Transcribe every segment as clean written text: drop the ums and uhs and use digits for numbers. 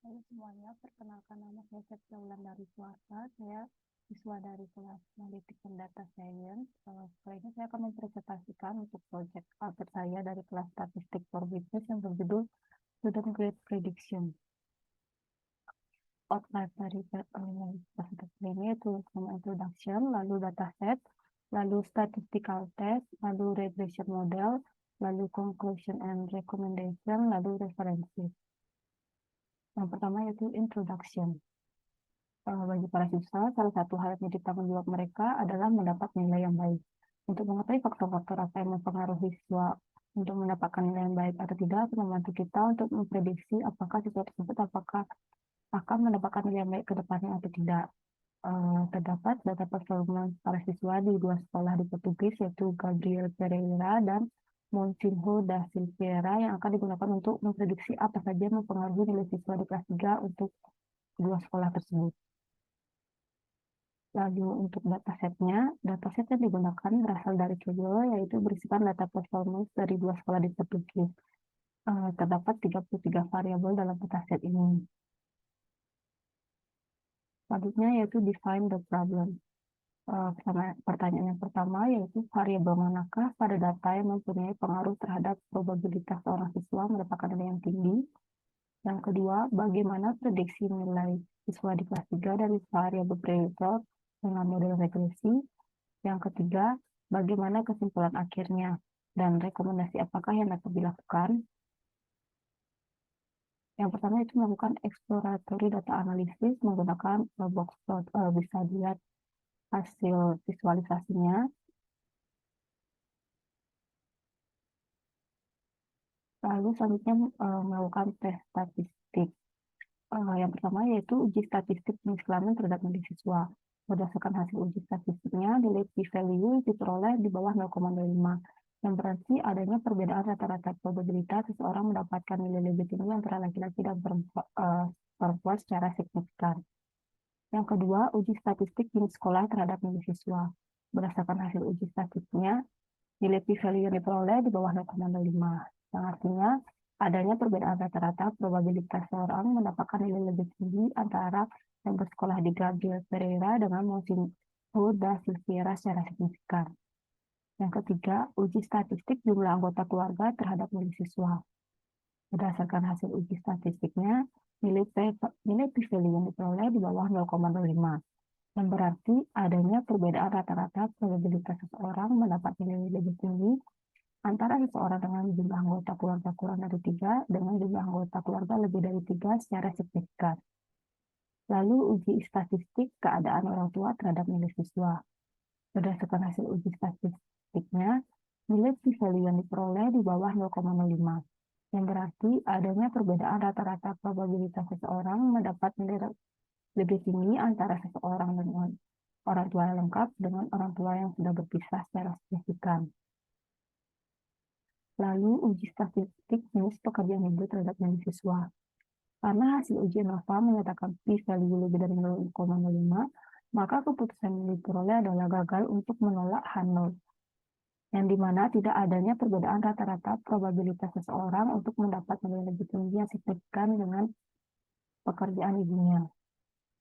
Halo semuanya, perkenalkan nama saya Septia Wulandari Suarsa. Saya siswa dari kelas Analitik dan Data Science. Kali ini saya akan mempresentasikan untuk proyek author saya dari kelas Statistik for Business yang berjudul Student Grade Prediction. Outline dari presentasi ini yaitu introduction, lalu dataset, lalu statistical test, lalu regression model, lalu conclusion and recommendation, lalu referensi. Yang pertama yaitu introduction. Bagi para siswa, salah satu hal yang menjadi tanggung jawab mereka adalah mendapat nilai yang baik. Untuk mengetahui faktor-faktor apa yang mempengaruhi siswa untuk mendapatkan nilai yang baik atau tidak, akan membantu kita untuk memprediksi apakah siswa tersebut akan mendapatkan nilai yang baik ke depannya atau tidak. Terdapat data performance para siswa di dua sekolah di Portugis, yaitu Gabriel Pereira dan Monsinho da Silveira, yang akan digunakan untuk memprediksi apa saja yang mempengaruhi nilai siswa di kelas 3 untuk kedua sekolah tersebut. Lalu untuk dataset yang digunakan berasal dari Google, yaitu berisikan data performance dari dua sekolah di Portugis. Terdapat 33 variabel dalam dataset ini. Selanjutnya yaitu define the problem. Pertanyaan yang pertama yaitu variabel manakah pada data yang mempunyai pengaruh terhadap probabilitas seorang siswa mendapatkan nilai yang tinggi. Yang kedua, bagaimana prediksi nilai siswa di kelas 3 dari variabel prediktor dengan model regresi. Yang ketiga, bagaimana kesimpulan akhirnya dan rekomendasi apakah yang dapat dilakukan. Yang pertama itu melakukan exploratory data analysis menggunakan box plot. Bisa dilihat hasil visualisasinya. Lalu selanjutnya melakukan tes statistik. Yang pertama yaitu uji statistik jenis kelamin terhadap nilai siswa. Berdasarkan hasil uji statistiknya, nilai p-value diperoleh di bawah 0,05, yang berarti adanya perbedaan rata-rata probabilitas seseorang mendapatkan nilai lebih tinggi antara laki-laki dan perempuan secara signifikan. Yang kedua, uji statistik jenis sekolah terhadap nilai siswa. Berdasarkan hasil uji statistiknya, nilai p-value yang diperoleh di bawah 0,05, yang artinya adanya perbedaan rata-rata probabilitas seorang mendapatkan nilai lebih tinggi antara yang bersekolah di Gabriel Pereira dengan Monsinho da Silveira secara signifikan. Yang ketiga, uji statistik jumlah anggota keluarga terhadap nilai siswa. Berdasarkan hasil uji statistiknya, nilai p-value yang diperoleh di bawah 0,05, yang berarti adanya perbedaan rata-rata probabilitas seseorang mendapat nilai lebih tinggi antara seseorang dengan jumlah anggota keluarga kurang dari 3 dengan jumlah anggota keluarga lebih dari 3 secara signifikan. Lalu uji statistik keadaan orang tua terhadap nilai siswa. Berdasarkan hasil uji statistiknya, nilai p-value yang diperoleh di bawah 0,05, yang berarti adanya perbedaan rata-rata probabilitas seseorang mendapat nilai lebih tinggi antara seseorang dengan orang tua yang lengkap dengan orang tua yang sudah berpisah secara signifikan. Lalu uji statistik jenis pekerjaan ibu terhadap nilai siswa. Karena hasil uji ANOVA menyatakan p-value lebih dari 0,05, maka keputusan yang diperoleh adalah gagal untuk menolak H0, yang dimana tidak adanya perbedaan rata-rata probabilitas seseorang untuk mendapat nilai lebih tinggi yang signifikan dengan pekerjaan ibunya.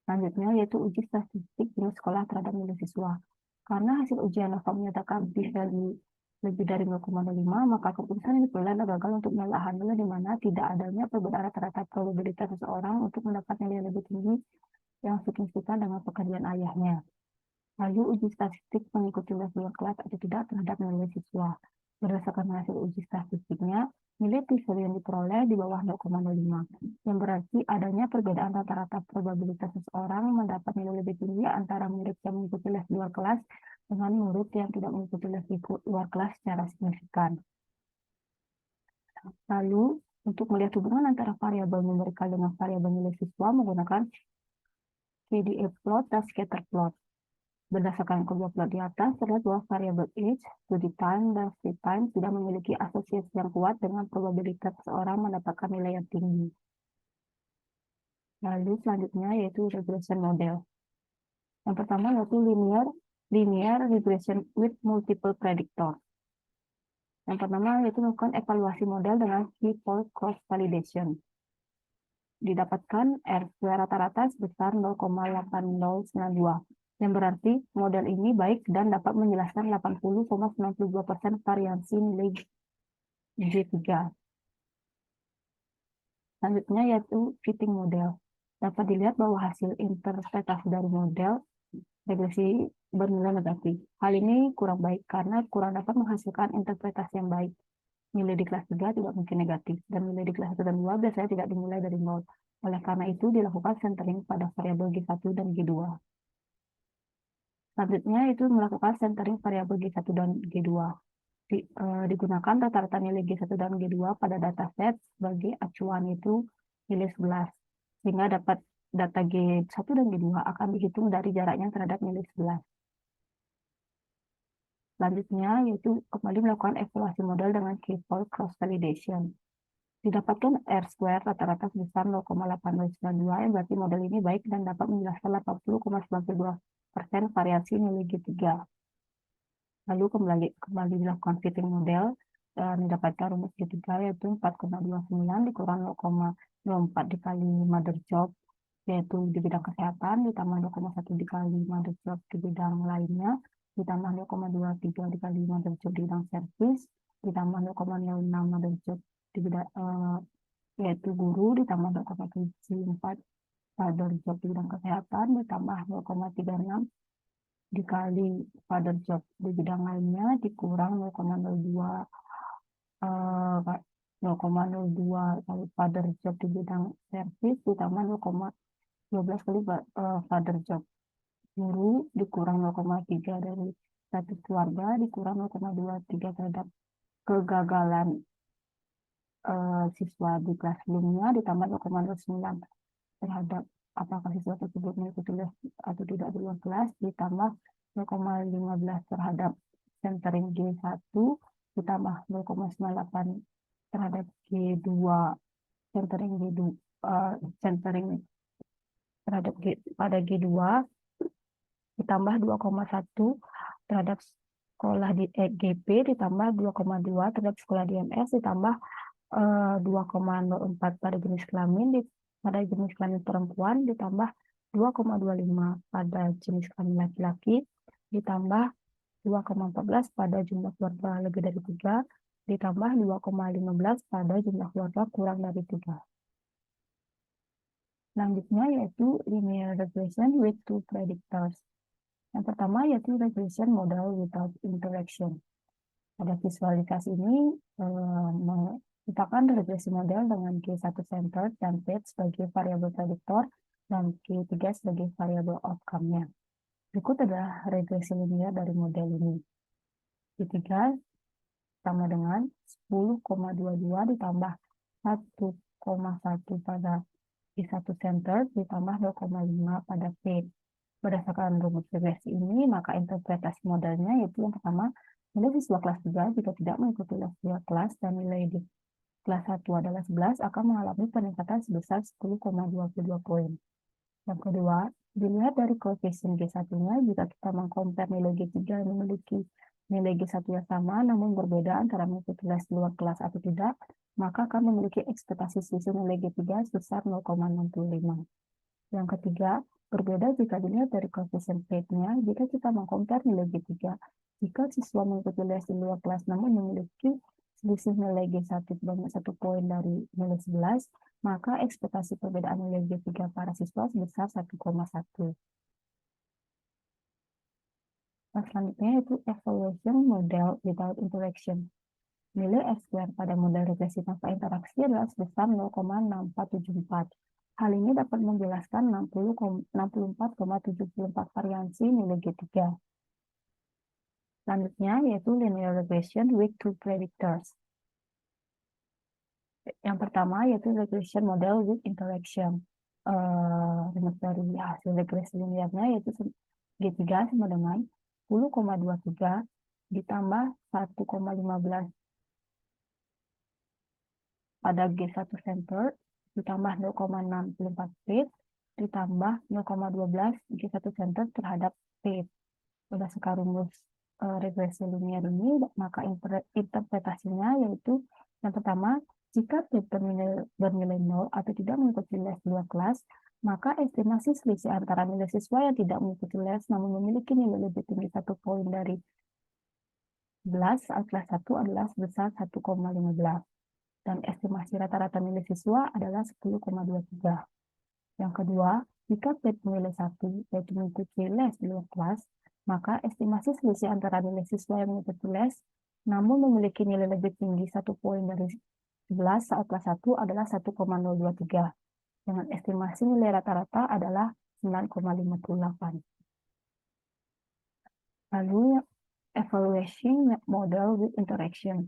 Selanjutnya yaitu uji statistik jenis sekolah terhadap nilai siswa. Karena hasil uji ANOVA menyatakan p-value lebih dari 0,05, maka keputusan ini diperoleh gagal untuk menolak H0, di mana tidak adanya perbedaan rata-rata probabilitas seseorang untuk mendapat nilai lebih tinggi yang signifikan dengan pekerjaan ayahnya. Lalu uji statistik mengikuti les luar kelas atau tidak terhadap nilai siswa. Berdasarkan hasil uji statistiknya, nilai p-value yang diperoleh di bawah 0,05, yang berarti adanya perbedaan rata-rata probabilitas seseorang mendapat nilai lebih tinggi antara murid yang mengikuti les luar kelas dengan murid yang tidak mengikuti les luar kelas secara signifikan. Lalu, untuk melihat hubungan antara variabel numerikal dengan variabel nilai siswa menggunakan KDA plot dan scatter plot. Berdasarkan kedua plot di atas, terlihat bahwa variabel age, study time, dan sleep time tidak memiliki asosiasi yang kuat dengan probabilitas seseorang mendapatkan nilai yang tinggi. Lalu selanjutnya yaitu regression model. Yang pertama yaitu linear regression with multiple predictor. Yang pertama yaitu melakukan evaluasi model dengan key-fold cross validation. didapatkan R2 rata-rata sebesar 0,8092, yang berarti model ini baik dan dapat menjelaskan 80,92% variansi nilai G3. Selanjutnya yaitu fitting model. Dapat dilihat bahwa hasil interpretasi dari model regresi bernilai negatif. Hal ini kurang baik karena kurang dapat menghasilkan interpretasi yang baik. Nilai di kelas 3 tidak mungkin negatif, dan nilai di kelas 1 dan 2 biasanya tidak dimulai dari nol. Oleh karena itu, dilakukan centering pada variabel G1 dan G2. Selanjutnya itu melakukan centering variabel G1 dan G2. Digunakan rata-rata nilai G1 dan G2 pada dataset sebagai acuan, itu nilai 11. Sehingga dapat data G1 dan G2 akan dihitung dari jaraknya terhadap nilai 11. Selanjutnya yaitu kembali melakukan evaluasi model dengan K-fold cross validation. Didapatkan R-square rata-rata sebesar 0,8092, yang berarti model ini baik dan dapat menjelaskan 80,92% variasi nilai G3. Lalu kembali dilakukan fitting model dan mendapatkan rumus G3 yaitu 4,29 dikurang 0,24 dikali mother job, yaitu di bidang kesehatan, ditambah 0,1 dikali mother job di bidang lainnya, ditambah 0,23 dikali mother job di bidang service, ditambah 0,06 mother job di bidang yaitu guru, ditambah 0,74 mother job di bidang kesehatan, ditambah 0,36 dikali father job di bidang lainnya, dikurang 0,02 kali father job di bidang service, ditambah 0,12 kali father job guru, dikurang 0,3 dari status keluarga, dikurang 0,23 terhadap kegagalan siswa di kelas sebelumnya, ditambah 0,09 terhadap apakah siswa tersebut mengikuti les atau tidak di luar kelas, ditambah 0,15 terhadap centering G1, ditambah 0,98 terhadap G2, centering G2, centering terhadap pada G2, ditambah 2,1 terhadap sekolah di GP, ditambah 2,2 terhadap sekolah di MS, ditambah 2,04 pada jenis kelamin, pada jenis kelamin perempuan, ditambah 2,25 pada jenis kelamin laki-laki, ditambah 2,14 pada jumlah keluarga lebih dari 3, ditambah 2,15 pada jumlah keluarga kurang dari 3. Selanjutnya yaitu linear regression with two predictors. Yang pertama yaitu regression model without interaction. Pada visualisasi ini merupakan regresi model dengan G1 centered dan P sebagai variabel prediktor dan G3 sebagai variabel outcome-nya. Berikut adalah regresi linear dari model ini. G3 sama dengan 10,22 ditambah 1,1 pada G1 centered ditambah 0,5 pada P. Berdasarkan rumus regresi ini, maka interpretasi modelnya yaitu yang pertama, nilai siswa kelas 3 jika tidak mengikuti les 2 kelas dan nilai di kelas 1 adalah 11 akan mengalami peningkatan sebesar 10,22 poin. Yang kedua, dilihat dari koefisien G1-nya, jika kita mengcompare nilai G3 yang memiliki nilai G1 yang sama namun berbeda antara mengikuti les luar kelas atau tidak, maka akan memiliki ekspektasi selisih nilai G3 sebesar 0,65. Yang ketiga, berbeda jika dilihat dari koefisien P-nya, jika kita mengcompare nilai G3. Jika siswa mengikuti les di luar kelas namun memiliki selisih nilai G1 sebanyak 1 poin dari nilai 11, maka ekspektasi perbedaan nilai G3 para siswa sebesar 1,1. Nah, selanjutnya yaitu evaluation model without interaction. Nilai R-square pada model regresi tanpa interaksi adalah sebesar 0,6474. Hal ini dapat menjelaskan 64,74 variansi nilai G3. Selanjutnya yaitu linear regression with two predictors. Yang pertama yaitu regression model with interaction. Dari hasil regresi linearnya yaitu G3 sama dengan 10,23 ditambah 1,15 pada G1 center, ditambah 0,64 P, ditambah 0,12 G1 center terhadap P. Berdasarkan rumus regresi linear ini, maka interpretasinya yaitu yang pertama, Jika P bernilai 0 atau tidak mengikuti les di luar kelas, maka estimasi selisih antara nilai siswa yang tidak mengikuti les namun memiliki nilai lebih tinggi 1 poin dari 11 saat kelas 1 adalah sebesar 1,15 dan estimasi rata-rata nilai siswa adalah 10,23. Yang kedua, jika P bernilai 1 yaitu mengikuti les di luar kelas, maka estimasi selisih antara nilai siswa yang mengikuti les namun memiliki nilai lebih tinggi 1 poin dari 11 saat kelas 1 adalah 1,023 dengan estimasi nilai rata-rata adalah 9,58. Lalu evaluation model with interaction.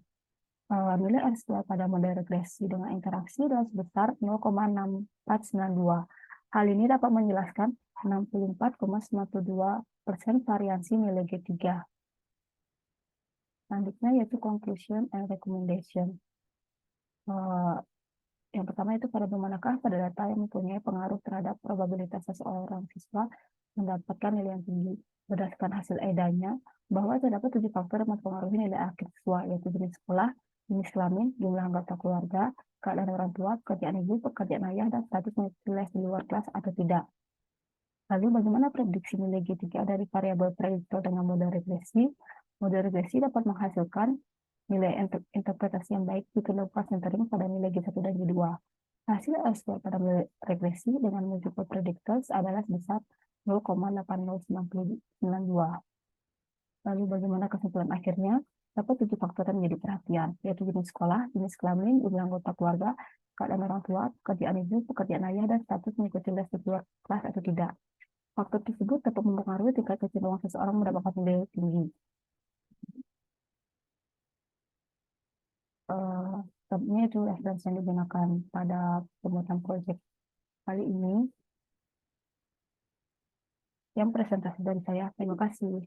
Nilai R2 pada model regresi dengan interaksi adalah sebesar 0,6492. Hal ini dapat menjelaskan 64,92% variansi nilai G3. Selanjutnya yaitu conclusion and recommendation. Yang pertama itu pada manakah pada data yang mempunyai pengaruh terhadap probabilitas seseorang siswa mendapatkan nilai yang tinggi. Berdasarkan hasil EDA-nya, bahwa terdapat 7 faktor yang mempengaruhi nilai akhir siswa, yaitu jenis sekolah, jenis kelamin, jumlah anggota keluarga, keadaan orang tua, pekerjaan ibu, pekerjaan ayah, dan status mengikuti les di luar kelas atau tidak. Lalu bagaimana prediksi nilai G3 dari variabel prediktor dengan model regresi? Model regresi dapat menghasilkan nilai interpretasi yang baik jika lupa centering pada nilai G1 dan G2. Hasil R2 pada nilai regresi dengan multiple predictors adalah sebesar 0,8092. Lalu bagaimana kesimpulan akhirnya? Dapat 7 faktor yang menjadi perhatian, yaitu jenis sekolah, jenis kelamin, jumlah anggota keluarga, keadaan orang tua, pekerjaan ibu, pekerjaan ayah, dan status mengikuti les di luar kelas atau tidak. Faktor tersebut dapat mempengaruhi tingkat kecenderungan seseorang mendapatkan nilai tinggi. Sebabnya itu referensi yang digunakan pada pembuatan proyek kali ini. Yang presentasi dari saya. Terima kasih.